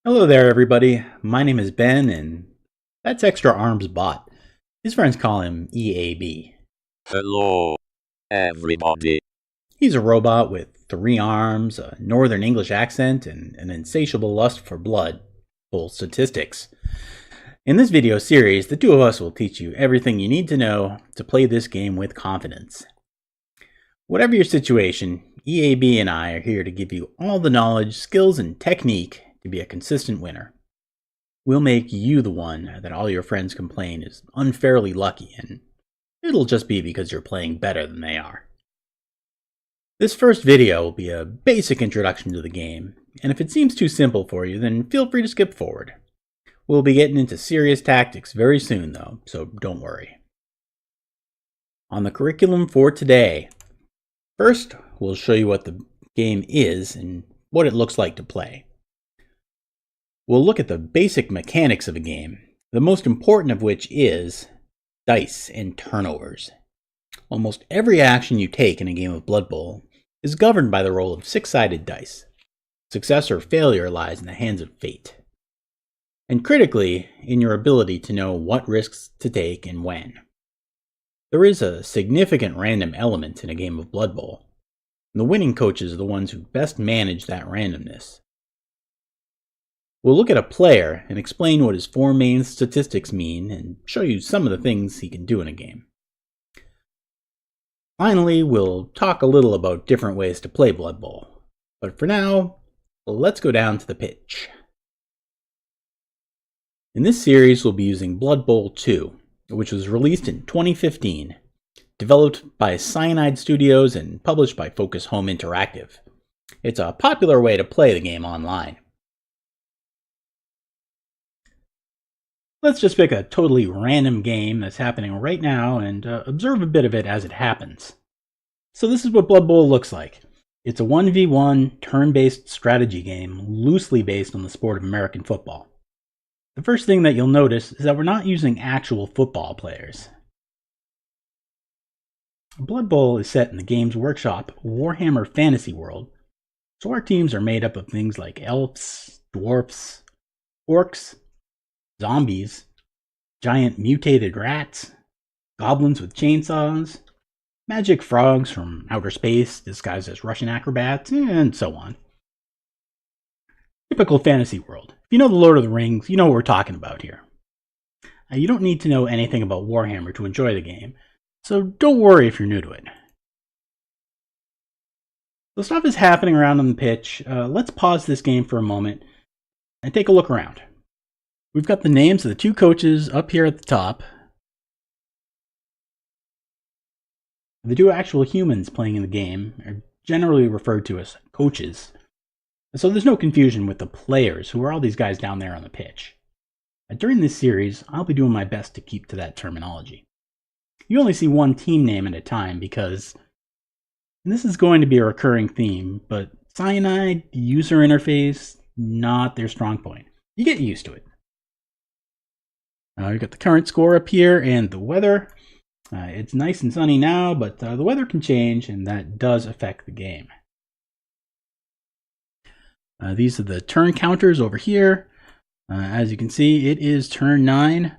Hello there, everybody. My name is Ben, and that's Extra Arms Bot. His friends call him EAB. Hello, everybody. He's a robot with 3 arms, a Northern English accent, and an insatiable lust for blood. Full statistics. In this video series, the two of us will teach you everything you need to know to play this game with confidence. Whatever your situation, EAB and I are here to give you all the knowledge, skills, and technique to be a consistent winner. We'll make you the one that all your friends complain is unfairly lucky, and it'll just be because you're playing better than they are. This first video will be a basic introduction to the game, and if it seems too simple for you, then feel free to skip forward. We'll be getting into serious tactics very soon though, so don't worry. On the curriculum for today, first we'll show you what the game is and what it looks like to play. We'll look at the basic mechanics of a game, the most important of which is dice and turnovers. Almost every action you take in a game of Blood Bowl is governed by the roll of 6-sided dice. Success or failure lies in the hands of fate. And critically, in your ability to know what risks to take and when. There is a significant random element in a game of Blood Bowl, and the winning coaches are the ones who best manage that randomness. We'll look at a player and explain what his 4 main statistics mean and show you some of the things he can do in a game. Finally, we'll talk a little about different ways to play Blood Bowl. But for now, let's go down to the pitch. In this series, we'll be using Blood Bowl 2, which was released in 2015, developed by Cyanide Studios and published by Focus Home Interactive. It's a popular way to play the game online. Let's just pick a totally random game that's happening right now and observe a bit of it as it happens. So this is what Blood Bowl looks like. It's a 1v1 turn-based strategy game loosely based on the sport of American football. The first thing that you'll notice is that we're not using actual football players. Blood Bowl is set in the Games Workshop Warhammer Fantasy World, so our teams are made up of things like elves, dwarfs, orcs, zombies, giant mutated rats, goblins with chainsaws, magic frogs from outer space disguised as Russian acrobats, and so on. Typical fantasy world. If you know the Lord of the Rings, you know what we're talking about here. You don't need to know anything about Warhammer to enjoy the game, so don't worry if you're new to it. So stuff is happening around on the pitch. Let's pause this game for a moment and take a look around. We've got the names of the 2 coaches up here at the top. The 2 actual humans playing in the game are generally referred to as coaches. So there's no confusion with the players, who are all these guys down there on the pitch. During this series, I'll be doing my best to keep to that terminology. You only see one team name at a time because this is going to be a recurring theme, but Cyanide, user interface, not their strong point. You get used to it. We've got the current score up here and the weather. It's nice and sunny now, but the weather can change, and that does affect the game. These are the turn counters over here. As you can see, it is turn 9.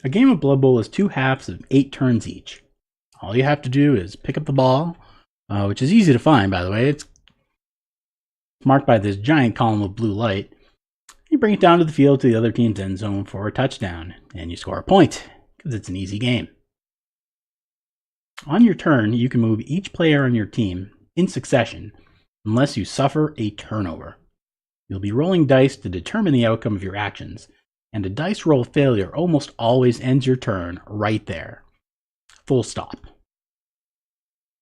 A game of Blood Bowl is 2 halves of 8 turns each. All you have to do is pick up the ball, which is easy to find, by the way. It's marked by this giant column of blue light. You bring it down to the field to the other team's end zone for a touchdown, and you score a point, because it's an easy game. On your turn, you can move each player on your team in succession, unless you suffer a turnover. You'll be rolling dice to determine the outcome of your actions, and a dice roll failure almost always ends your turn right there. Full stop.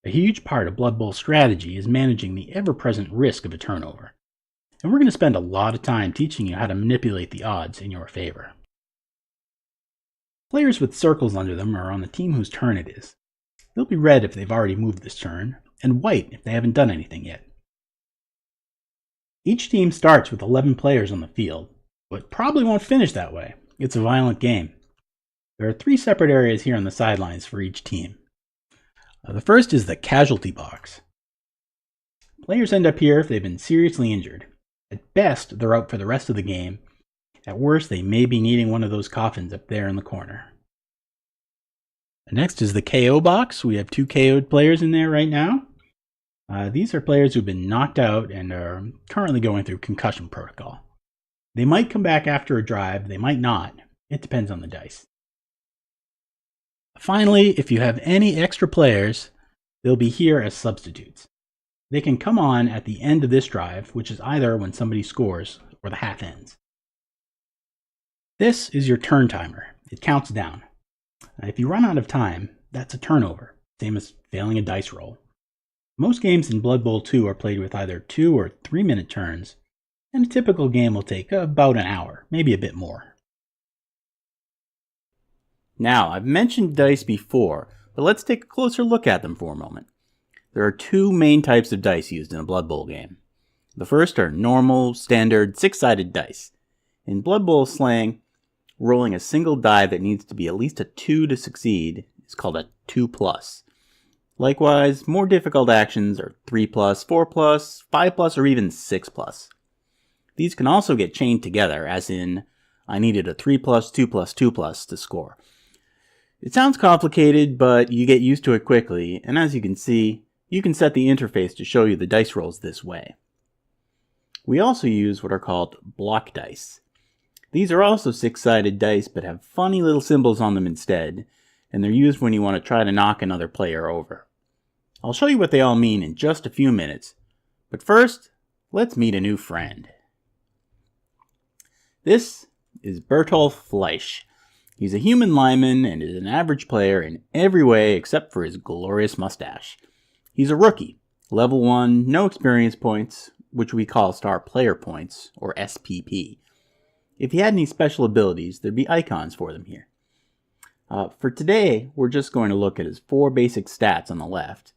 A huge part of Blood Bowl strategy is managing the ever-present risk of a turnover. And we're going to spend a lot of time teaching you how to manipulate the odds in your favor. Players with circles under them are on the team whose turn it is. They'll be red if they've already moved this turn, and white if they haven't done anything yet. Each team starts with 11 players on the field, but probably won't finish that way. It's a violent game. There are 3 separate areas here on the sidelines for each team. The first is the casualty box. Players end up here if they've been seriously injured. At best, they're out for the rest of the game. At worst, they may be needing one of those coffins up there in the corner. Next is the KO box. We have 2 KO'd players in there right now. These are players who've been knocked out and are currently going through concussion protocol. They might come back after a drive, they might not. It depends on the dice. Finally, if you have any extra players, they'll be here as substitutes. They can come on at the end of this drive, which is either when somebody scores or the half ends. This is your turn timer. It counts down. If you run out of time, that's a turnover, same as failing a dice roll. Most games in Blood Bowl 2 are played with either 2 or 3 minute turns, and a typical game will take about an hour, maybe a bit more. Now, I've mentioned dice before, but let's take a closer look at them for a moment. There are 2 main types of dice used in a Blood Bowl game. The first are normal, standard, 6-sided dice. In Blood Bowl slang, rolling a single die that needs to be at least a 2 to succeed is called a 2+. Likewise, more difficult actions are 3+, 4+, 5+, or even 6+. These can also get chained together, as in, I needed a 3+, 2+, 2+ to score. It sounds complicated, but you get used to it quickly, and as you can see, you can set the interface to show you the dice rolls this way. We also use what are called block dice. These are also 6-sided dice, but have funny little symbols on them instead, and they're used when you want to try to knock another player over. I'll show you what they all mean in just a few minutes, but first, let's meet a new friend. This is Bertolf Fleisch. He's a human lineman and is an average player in every way except for his glorious mustache. He's a rookie, level 1, no experience points, which we call star player points, or SPP. If he had any special abilities, there'd be icons for them here. For today, we're just going to look at his 4 basic stats on the left,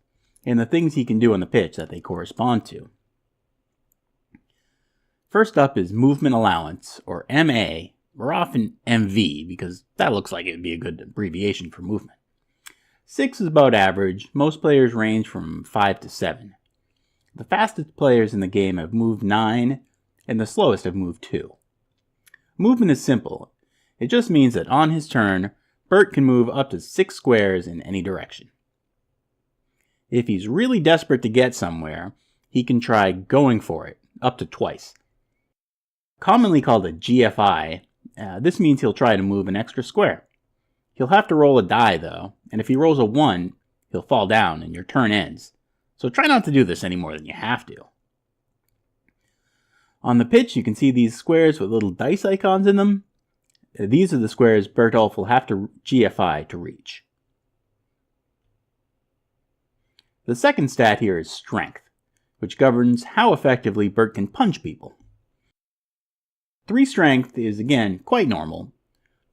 and the things he can do on the pitch that they correspond to. First up is movement allowance, or MA, or often MV, because that looks like it would be a good abbreviation for movement. 6 is about average. Most players range from 5 to 7. The fastest players in the game have moved 9, and the slowest have moved 2. Movement is simple. It just means that on his turn, Bert can move up to 6 squares in any direction. If he's really desperate to get somewhere, he can try going for it, up to twice. Commonly called a GFI, this means he'll try to move an extra square. He'll have to roll a die though, and if he rolls a 1, he'll fall down and your turn ends. So try not to do this any more than you have to. On the pitch, you can see these squares with little dice icons in them. These are the squares Bertolf will have to GFI to reach. The second stat here is strength, which governs how effectively Bert can punch people. 3 strength is, again, quite normal.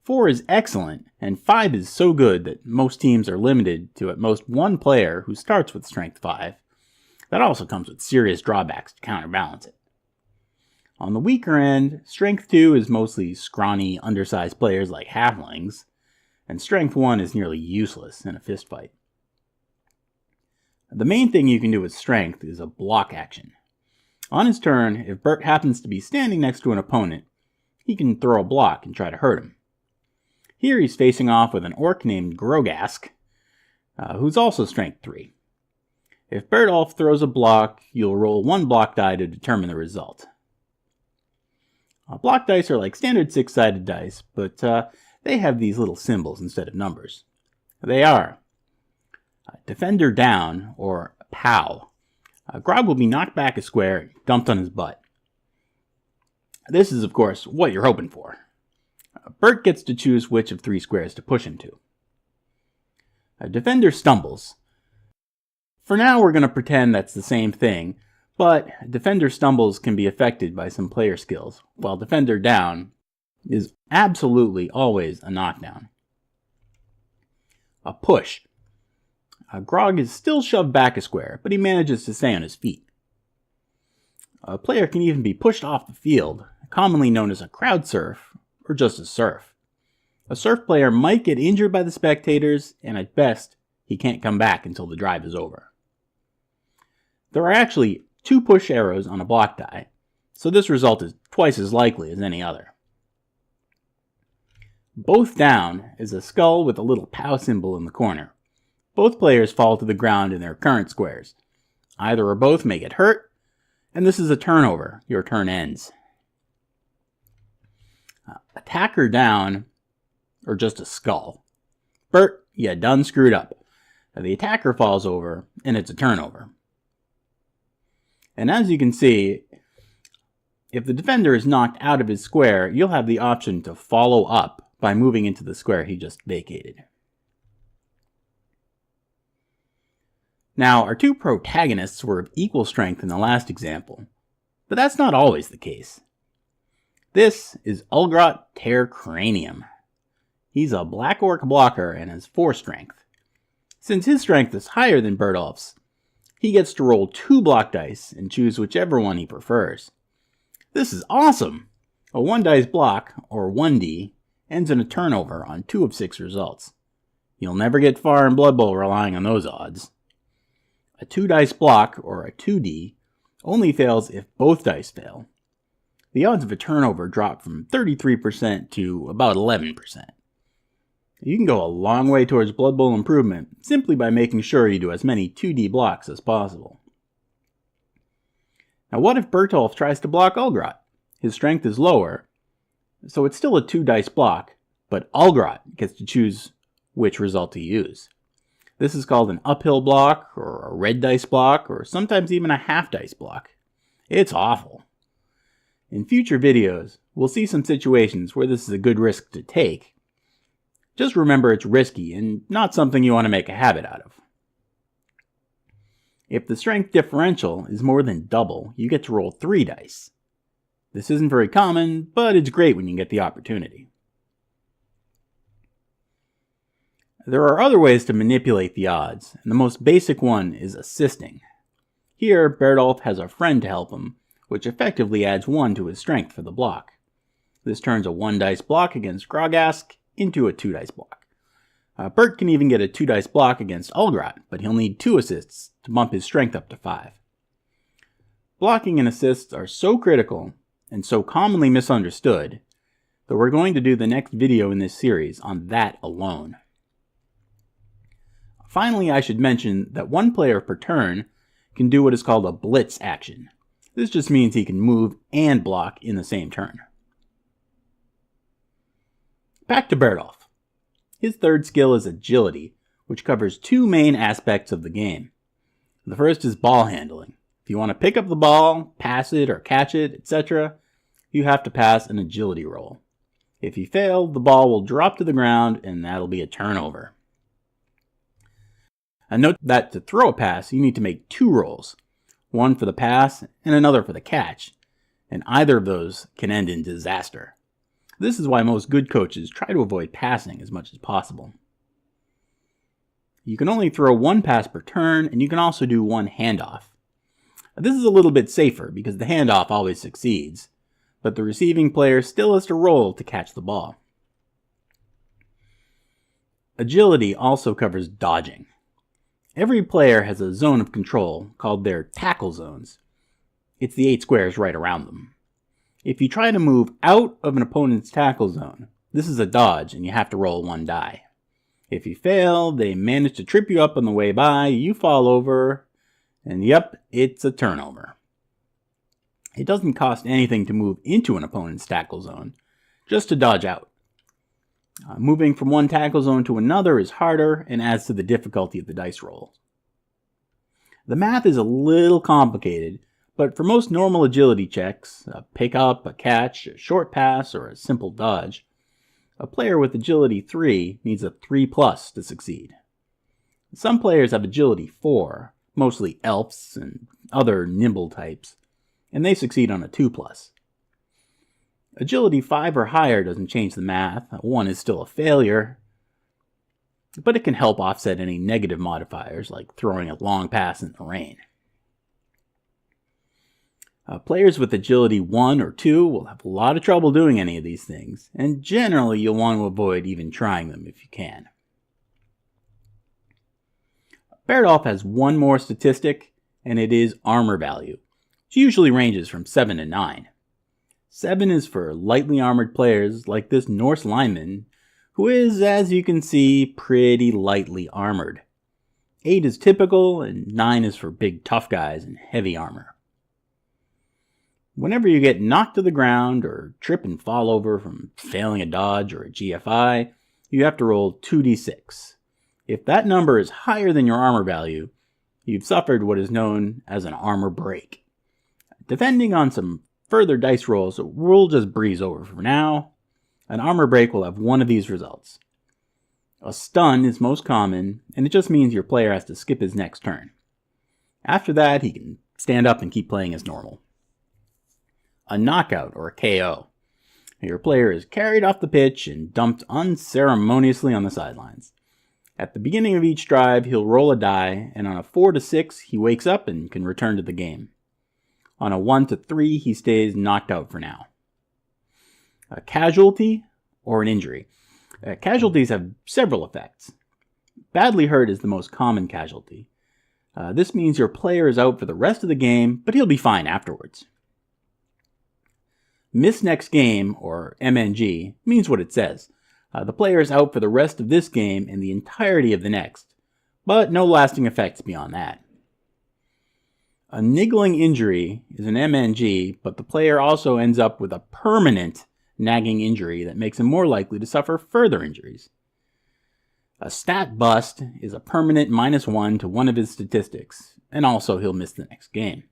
4 is excellent, and 5 is so good that most teams are limited to at most 1 player who starts with strength 5. That also comes with serious drawbacks to counterbalance it. On the weaker end, strength 2 is mostly scrawny, undersized players like halflings, and strength 1 is nearly useless in a fistfight. The main thing you can do with strength is a block action. On his turn, if Bert happens to be standing next to an opponent, he can throw a block and try to hurt him. Here he's facing off with an orc named Grogask, who's also strength 3. If Bertolf throws a block, you'll roll 1 block die to determine the result. Block dice are like standard 6-sided dice, but they have these little symbols instead of numbers. They are Defender Down, or POW. Grog will be knocked back a square and dumped on his butt. This is, of course, what you're hoping for. Bert gets to choose which of 3 squares to push him to. Defender Stumbles. For now, we're going to pretend that's the same thing, but Defender Stumbles can be affected by some player skills, while Defender Down is absolutely always a knockdown. A Push. Grog is still shoved back a square, but he manages to stay on his feet. A player can even be pushed off the field, commonly known as a crowd surf, or just a surf. A surf player might get injured by the spectators, and at best, he can't come back until the drive is over. There are actually 2 push arrows on a block die. so this result is twice as likely as any other. Both down is a skull with a little POW symbol in the corner. Both players fall to the ground in their current squares. Either or both may get hurt, and this is a turnover. Your turn ends. Attacker down, or just a skull. Bert, you done screwed up. The attacker falls over, and it's a turnover. And as you can see, if the defender is knocked out of his square, you'll have the option to follow up by moving into the square he just vacated. Now, our two protagonists were of equal strength in the last example, but that's not always the case. This is Ulgrot Tear Cranium. He's a Black Orc blocker and has 4 strength. Since his strength is higher than Bertolf's, he gets to roll 2 block dice and choose whichever one he prefers. This is awesome! A 1-dice block, or 1D, ends in a turnover on 2 of 6 results. You'll never get far in Blood Bowl relying on those odds. A 2-dice block, or a 2D, only fails if both dice fail. The odds of a turnover drop from 33% to about 11%. You can go a long way towards Blood Bowl improvement simply by making sure you do as many 2D blocks as possible. Now what if Bertolf tries to block Ulgrot? His strength is lower, so it's still a 2-dice block, but Ulgrot gets to choose which result to use. This is called an uphill block, or a red dice block, or sometimes even a half-dice block. It's awful. In future videos, we'll see some situations where this is a good risk to take. Just remember it's risky and not something you want to make a habit out of. If the strength differential is more than double, you get to roll 3 dice. This isn't very common, but it's great when you get the opportunity. There are other ways to manipulate the odds, and the most basic one is assisting. Here, Bertolf has a friend to help him, which effectively adds 1 to his strength for the block. This turns a 1-dice block against Grogask into a 2-dice block. Bert can even get a 2-dice block against Ulgrot, but he'll need 2 assists to bump his strength up to 5. Blocking and assists are so critical and so commonly misunderstood that we're going to do the next video in this series on that alone. Finally, I should mention that one player per turn can do what is called a blitz action. This just means he can move and block in the same turn. Back to Bertolf. His third skill is agility, which covers 2 main aspects of the game. The first is ball handling. If you want to pick up the ball, pass it, or catch it, etc., you have to pass an agility roll. If you fail, the ball will drop to the ground, and that'll be a turnover. And note that to throw a pass, you need to make 2 rolls, one for the pass and another for the catch, and either of those can end in disaster. This is why most good coaches try to avoid passing as much as possible. You can only throw 1 pass per turn, and you can also do 1 handoff. This is a little bit safer because the handoff always succeeds, but the receiving player still has to roll to catch the ball. Agility also covers dodging. Every player has a zone of control called their tackle zones. It's the 8 squares right around them. If you try to move out of an opponent's tackle zone, this is a dodge and you have to roll 1 die. If you fail, they manage to trip you up on the way by, you fall over, and yep, it's a turnover. It doesn't cost anything to move into an opponent's tackle zone, just to dodge out. Moving from one tackle zone to another is harder and adds to the difficulty of the dice roll. The math is a little complicated, but for most normal agility checks, a pickup, a catch, a short pass, or a simple dodge, a player with agility 3 needs a 3+ to succeed. Some players have agility 4, mostly elves and other nimble types, and they succeed on a 2+. Agility 5 or higher doesn't change the math. 1 is still a failure, but it can help offset any negative modifiers like throwing a long pass in the rain. Players with agility 1 or 2 will have a lot of trouble doing any of these things, and generally you'll want to avoid even trying them if you can. Bertolf has one more statistic, and it is armor value, which which usually ranges from 7 to 9. 7 is for lightly armored players like this Norse lineman, who is, as you can see, pretty lightly armored. 8 is typical, and 9 is for big tough guys in heavy armor. Whenever you get knocked to the ground or trip and fall over from failing a dodge or a GFI, you have to roll 2d6. If that number is higher than your armor value, you've suffered what is known as an armor break. Depending on some further dice rolls, we'll just breeze over for now. An armor break will have one of these results. A stun is most common, and it just means your player has to skip his next turn. After that, he can stand up and keep playing as normal. A knockout, or a KO. Your player is carried off the pitch and dumped unceremoniously on the sidelines. At the beginning of each drive, he'll roll a die, and on a 4 to 6, he wakes up and can return to the game. On a 1 to 3, he stays knocked out for now. A casualty, or an injury. Casualties have several effects. Badly hurt is the most common casualty. This means your player is out for the rest of the game, but he'll be fine afterwards. Miss next game, or MNG, means what it says. The player is out for the rest of this game and the entirety of the next, but no lasting effects beyond that. A niggling injury is an MNG, but the player also ends up with a permanent nagging injury that makes him more likely to suffer further injuries. A stat bust is a permanent -1 to one of his statistics, and also he'll miss the next game.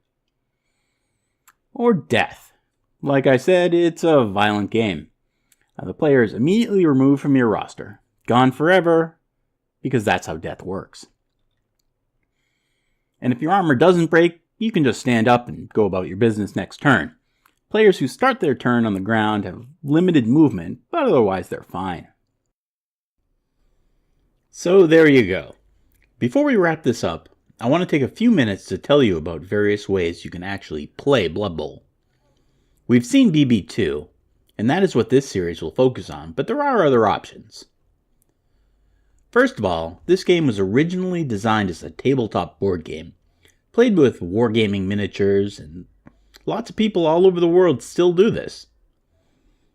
Or death. Like I said, it's a violent game. The player is immediately removed from your roster, gone forever, because that's how death works. And if your armor doesn't break, you can just stand up and go about your business next turn. Players who start their turn on the ground have limited movement, but otherwise they're fine. So there you go. Before we wrap this up, I want to take a few minutes to tell you about various ways you can actually play Blood Bowl. We've seen BB2, and that is what this series will focus on, but there are other options. First of all, this game was originally designed as a tabletop board game, played with wargaming miniatures, and lots of people all over the world still do this.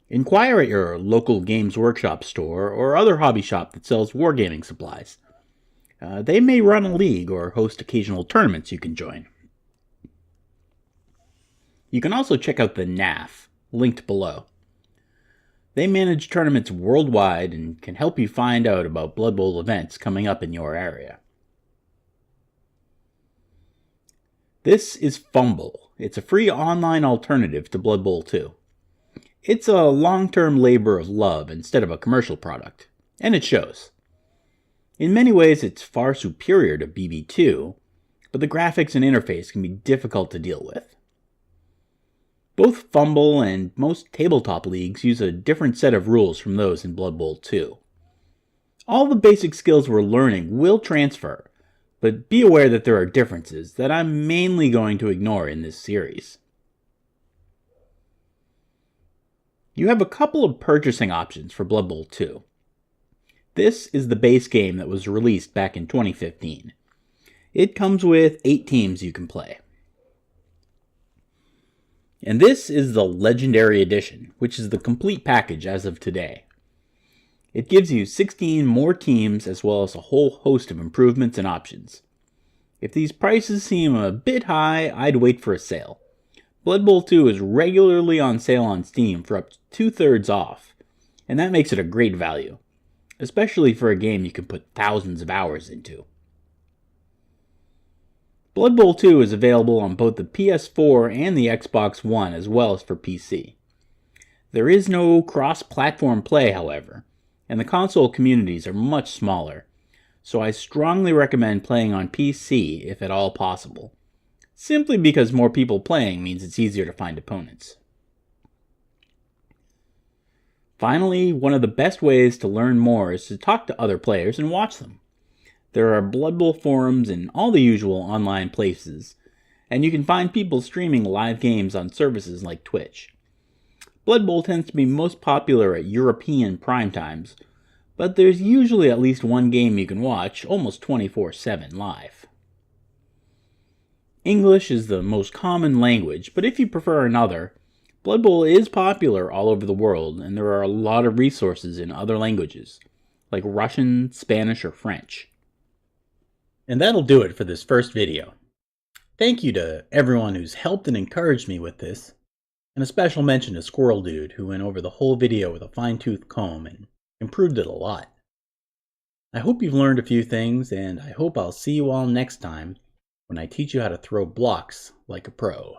Inquire at your local Games Workshop store or other hobby shop that sells wargaming supplies. They may run a league or host occasional tournaments you can join. You can also check out the NAF, linked below. They manage tournaments worldwide and can help you find out about Blood Bowl events coming up in your area. This is Fumble. It's a free online alternative to Blood Bowl 2. It's a long-term labor of love instead of a commercial product, and it shows. In many ways, it's far superior to BB2, but the graphics and interface can be difficult to deal with. Both Fumble and most tabletop leagues use a different set of rules from those in Blood Bowl 2. All the basic skills we're learning will transfer, but be aware that there are differences that I'm mainly going to ignore in this series. You have a couple of purchasing options for Blood Bowl 2. This is the base game that was released back in 2015. It comes with 8 teams you can play. And this is the Legendary Edition, which is the complete package as of today. It gives you 16 more teams as well as a whole host of improvements and options. If these prices seem a bit high, I'd wait for a sale. Blood Bowl 2 is regularly on sale on Steam for up to 2/3 off, and that makes it a great value, especially for a game you can put thousands of hours into. Blood Bowl 2 is available on both the PS4 and the Xbox One as well as for PC. There is no cross-platform play, however, and the console communities are much smaller, so I strongly recommend playing on PC if at all possible, simply because more people playing means it's easier to find opponents. Finally, one of the best ways to learn more is to talk to other players and watch them. There are Blood Bowl forums and all the usual online places, and you can find people streaming live games on services like Twitch. Blood Bowl tends to be most popular at European prime times, but there's usually at least one game you can watch almost 24/7 live. English is the most common language, but if you prefer another, Blood Bowl is popular all over the world, and there are a lot of resources in other languages, like Russian, Spanish, or French. And that'll do it for this first video. Thank you to everyone who's helped and encouraged me with this, and a special mention to Squirrel Dude, who went over the whole video with a fine-tooth comb and improved it a lot. I hope you've learned a few things, and I hope I'll see you all next time when I teach you how to throw blocks like a pro.